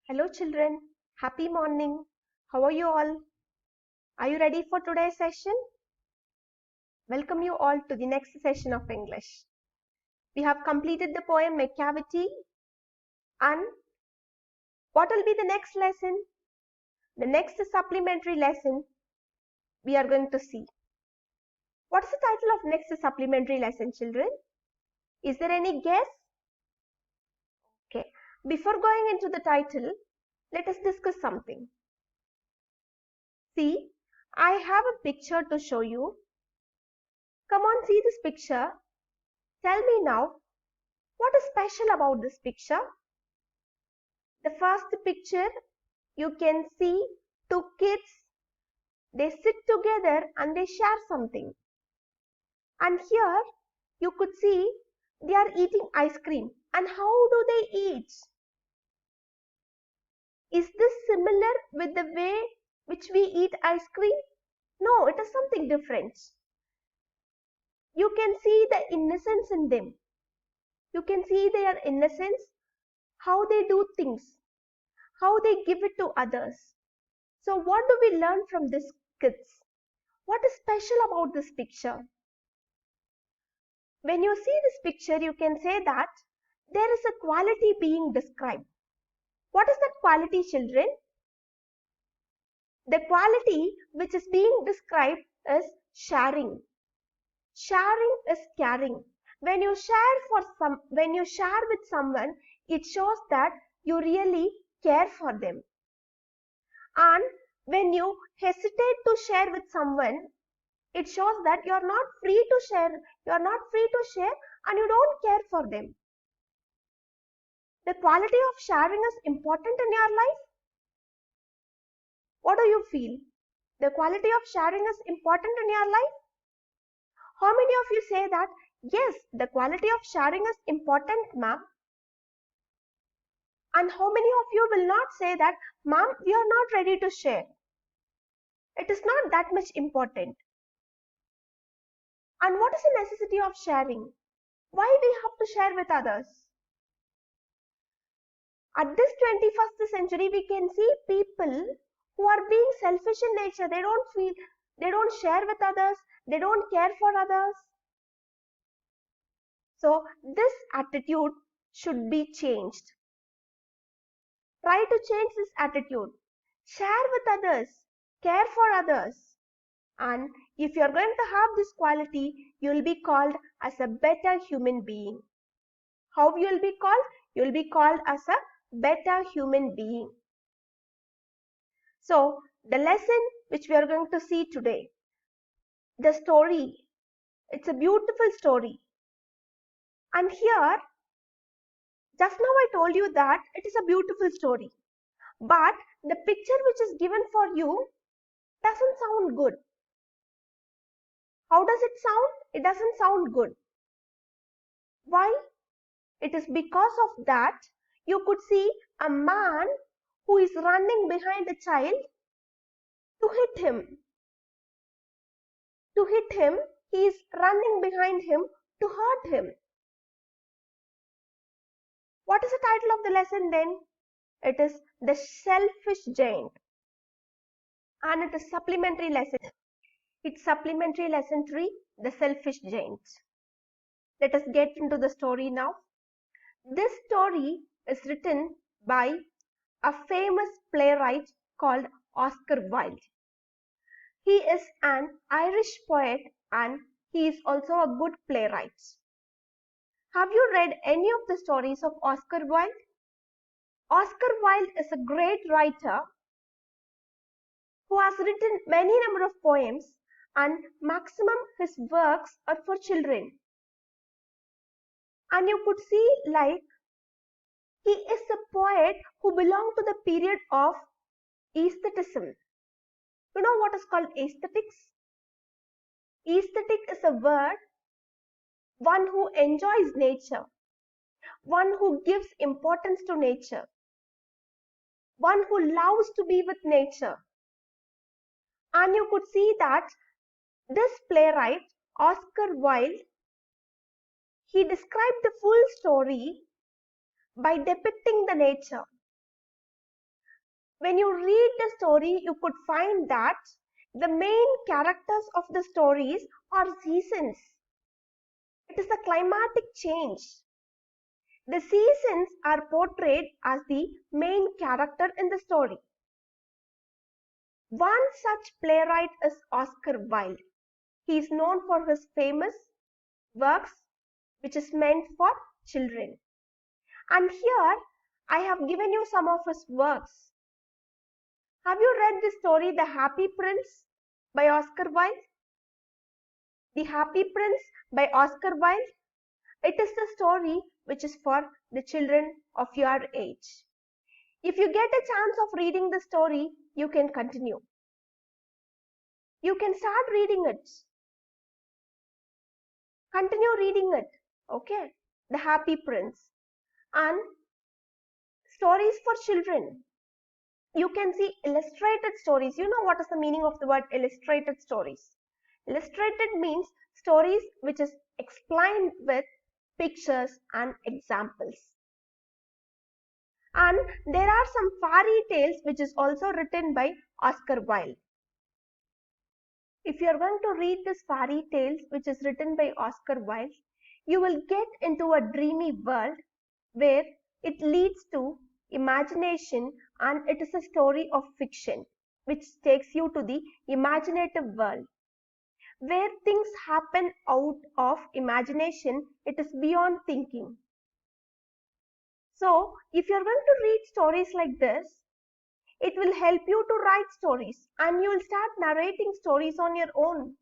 Hello children, happy morning. How are you all? Are you ready for today's session? Welcome you all to the next session of English. We have completed the poem Macavity, and what will be the next lesson? The next supplementary lesson we are going to see. What is the title of next supplementary lesson, children? Is there any guess? Okay, before going into the title, let us discuss something. See, I have a picture to show you. Come on, see this picture. Tell me now, what is special about this picture? The first picture, you can see two kids. They sit together and they share something. And here, you could see they are eating ice cream. And how do they eat? Is this similar with the way which we eat ice cream? No, it is something different. You can see the innocence in them. You can see their innocence, how they do things, how they give it to others. So what do we learn from these kids? What is special about this picture? When you see this picture, you can say that there is a quality being described. What is that quality, children? The quality which is being described is sharing. Sharing is caring. When you share with someone, it shows that you really care for them. And when you hesitate to share with someone, it shows that you're not free to share, and you don't care for them. The quality of sharing is important in your life. What do you feel? The quality of sharing is important in your life? How many of you say that, yes, the quality of sharing is important, ma'am? And how many of you will not say that, ma'am, we are not ready to share? It is not that much important. And what is the necessity of sharing? Why we have to share with others? At this 21st century, we can see people who are being selfish in nature. They don't share with others. They don't care for others. So this attitude should be changed. Try to change this attitude. Share with others. Care for others. And if you're going to have this quality, you'll be called as a better human being. How you'll be called? You'll be called as a better human being. So, the lesson which we are going to see today, the story, it's a beautiful story. And here, just now I told you that it is a beautiful story. But the picture which is given for you doesn't sound good. How does it sound? It doesn't sound good. Why? It is because of that you could see a man who is running behind a child to hit him. To hit him, he is running behind him to hurt him. What is the title of the lesson then? It is The Selfish Giant. And it is supplementary lesson. It's supplementary lesson 3, The Selfish Giant. Let us get into the story now. This story is written by a famous playwright called Oscar Wilde. He is an Irish poet and he is also a good playwright. Have you read any of the stories of Oscar Wilde? Oscar Wilde is a great writer who has written many number of poems, and maximum his works are for children. And you could see like he is a poet who belonged to the period of aestheticism. You know what is called aesthetics? Aesthetic is a word, one who enjoys nature, one who gives importance to nature, one who loves to be with nature. And you could see that this playwright, Oscar Wilde, he described the full story by depicting the nature. When you read the story, you could find that the main characters of the stories are seasons. It is a climatic change. The seasons are portrayed as the main character in the story. One such playwright is Oscar Wilde. He is known for his famous works which is meant for children. And here I have given you some of his works. Have you read the story The Happy Prince by Oscar Wilde? The Happy Prince by Oscar Wilde. It is the story which is for the children of your age. If you get a chance of reading the story, you can continue. You can start reading it. Continue reading it. Okay? The Happy Prince. And stories for children. You can see illustrated stories. You know what is the meaning of the word illustrated stories? Illustrated means stories which is explained with pictures and examples. And there are some fairy tales which is also written by Oscar Wilde. If you are going to read this fairy tales which is written by Oscar Wilde, you will get into a dreamy world where it leads to imagination, and it is a story of fiction which takes you to the imaginative world where things happen out of imagination. It is beyond thinking. So if you are going to read stories like this, it will help you to write stories and you will start narrating stories on your own.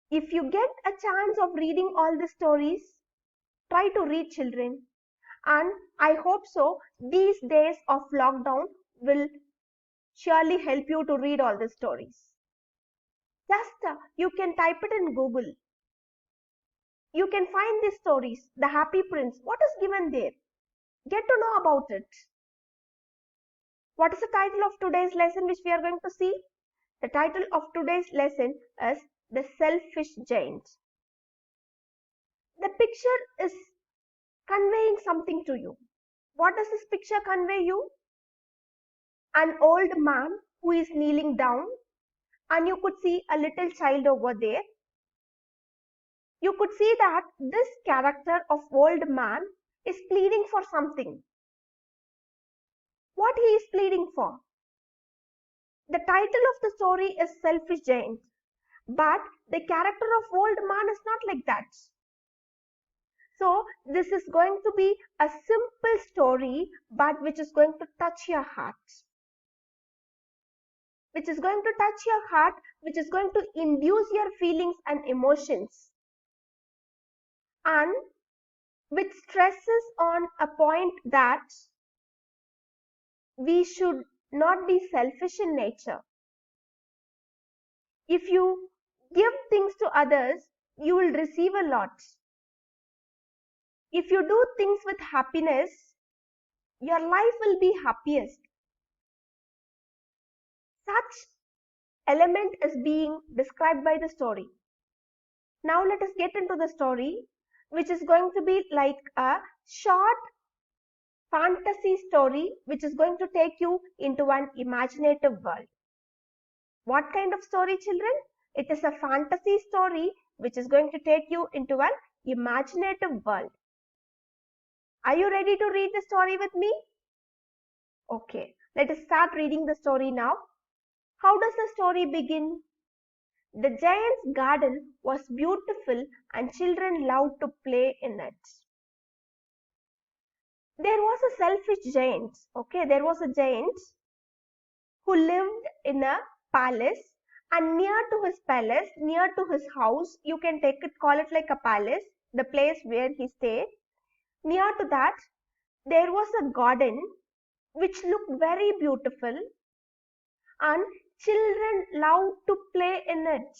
If you get a chance of reading all the stories, try to read, children. And I hope so these days of lockdown will surely help you to read all the stories. Just you can type it in Google. You can find these stories, The Happy Prince. What is given there? Get to know about it. What is the title of today's lesson which we are going to see? The title of today's lesson is The Selfish Giant. The picture is conveying something to you. What does this picture convey you? An old man who is kneeling down, and you could see a little child over there. You could see that this character of old man is pleading for something. What he is pleading for? The title of the story is Selfish Giant, but the character of old man is not like that. So this is going to be a simple story, but which is going to touch your heart. Which is going to touch your heart, which is going to induce your feelings and emotions, and which stresses on a point that we should not be selfish in nature. If you give things to others, you will receive a lot. If you do things with happiness, your life will be happiest. Such element is being described by the story. Now let us get into the story, which is going to be like a short fantasy story which is going to take you into an imaginative world. What kind of story, children? It is a fantasy story which is going to take you into an imaginative world. Are you ready to read the story with me? Okay, let us start reading the story now. How does the story begin? The giant's garden was beautiful and children loved to play in it. There was a selfish giant. Okay, there was a giant who lived in a palace, and near to his palace, near to his house, you can call it like a palace, the place where he stayed. Near to that, there was a garden which looked very beautiful, and children loved to play in it.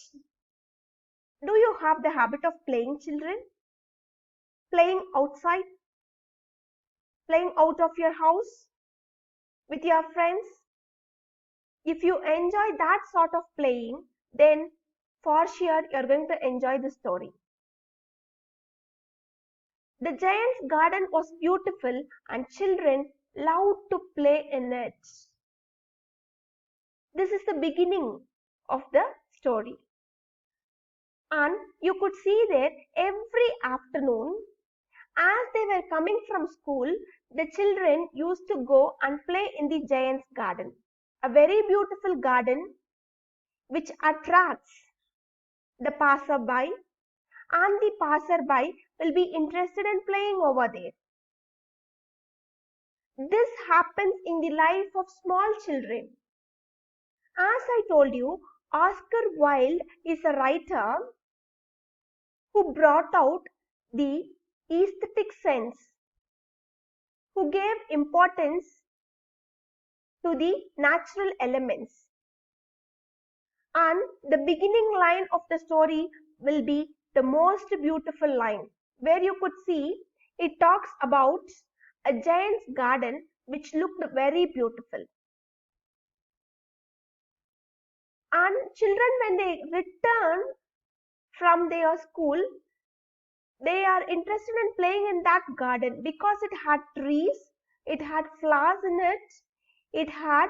Do you have the habit of playing, children? Playing outside? Playing out of your house? With your friends? If you enjoy that sort of playing, then for sure you're going to enjoy the story. The giant's garden was beautiful and children loved to play in it. This is the beginning of the story. And you could see that every afternoon, as they were coming from school, the children used to go and play in the giant's garden. A very beautiful garden which attracts the passerby, and the passerby will be interested in playing over there. This happens in the life of small children. As I told you, Oscar Wilde is a writer who brought out the aesthetic sense, who gave importance to the natural elements. And the beginning line of the story will be the most beautiful line, where you could see it talks about a giant's garden which looked very beautiful. And children, when they return from their school, they are interested in playing in that garden because it had trees, it had flowers in it, it had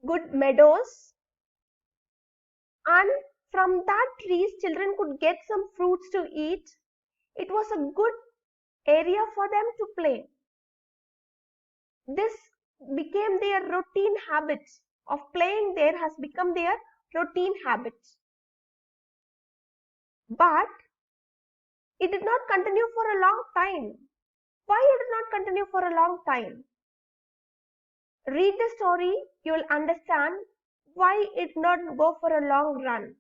good meadows, and from that trees children could get some fruits to eat. It was a good area for them to play. This became their routine habits of playing there, has become their routine habits. But it did not continue for a long time. Why it did not continue for a long time? Read the story, you will understand why it did not go for a long run.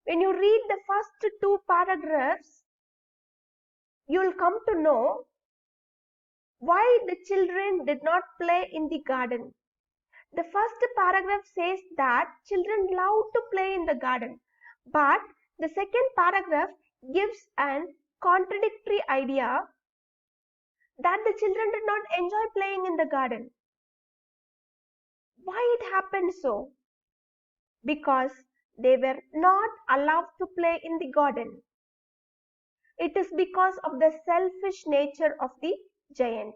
When you read the first 2 paragraphs, you will come to know why the children did not play in the garden. The first paragraph says that children love to play in the garden, but the second paragraph gives an contradictory idea that the children did not enjoy playing in the garden. Why it happened so? Because they were not allowed to play in the garden. It is because of the selfish nature of the giant.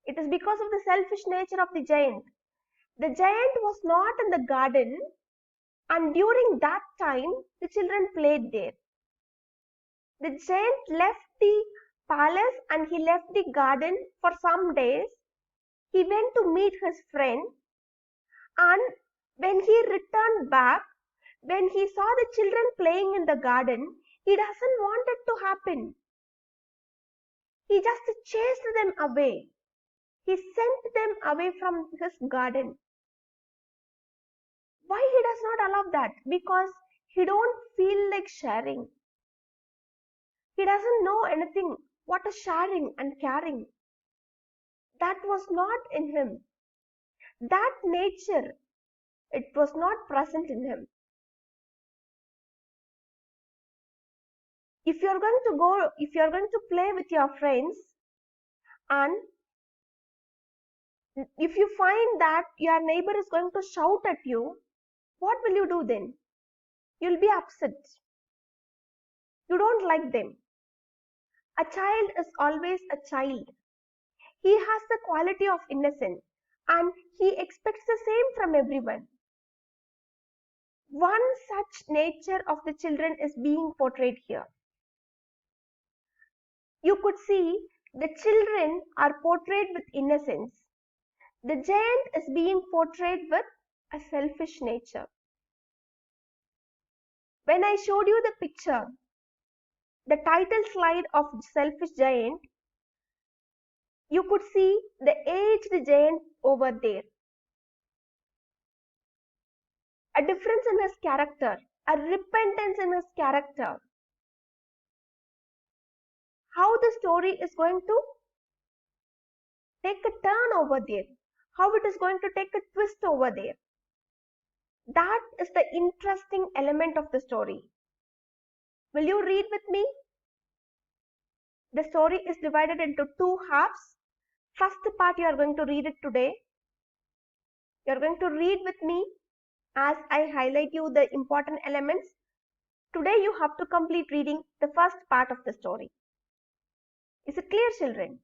It is because of the selfish nature of the giant. The giant was not in the garden, and during that time the children played there. The giant left the palace and he left the garden for some days. He went to meet his friend, and when he returned back, when he saw the children playing in the garden, he doesn't want it to happen. He just chased them away. He sent them away from his garden. Why he does not allow that? Because he don't feel like sharing. He doesn't know anything what is sharing and caring. That was not in him. That nature, it was not present in him. If you are going to play with your friends, and if you find that your neighbor is going to shout at you, what will you do then? You'll be upset. You don't like them. A child is always a child. He has the quality of innocence, and he expects the same from everyone. One such nature of the children is being portrayed here. You could see the children are portrayed with innocence. The giant is being portrayed with a selfish nature. When I showed you the picture, the title slide of Selfish Giant, you could see the aged giant over there. A difference in his character, a repentance in his character. How the story is going to take a turn over there. How it is going to take a twist over there. That is the interesting element of the story. Will you read with me? The story is divided into 2 halves. First part you are going to read it today. You are going to read with me as I highlight you the important elements. Today you have to complete reading the first part of the story. Is it clear, children?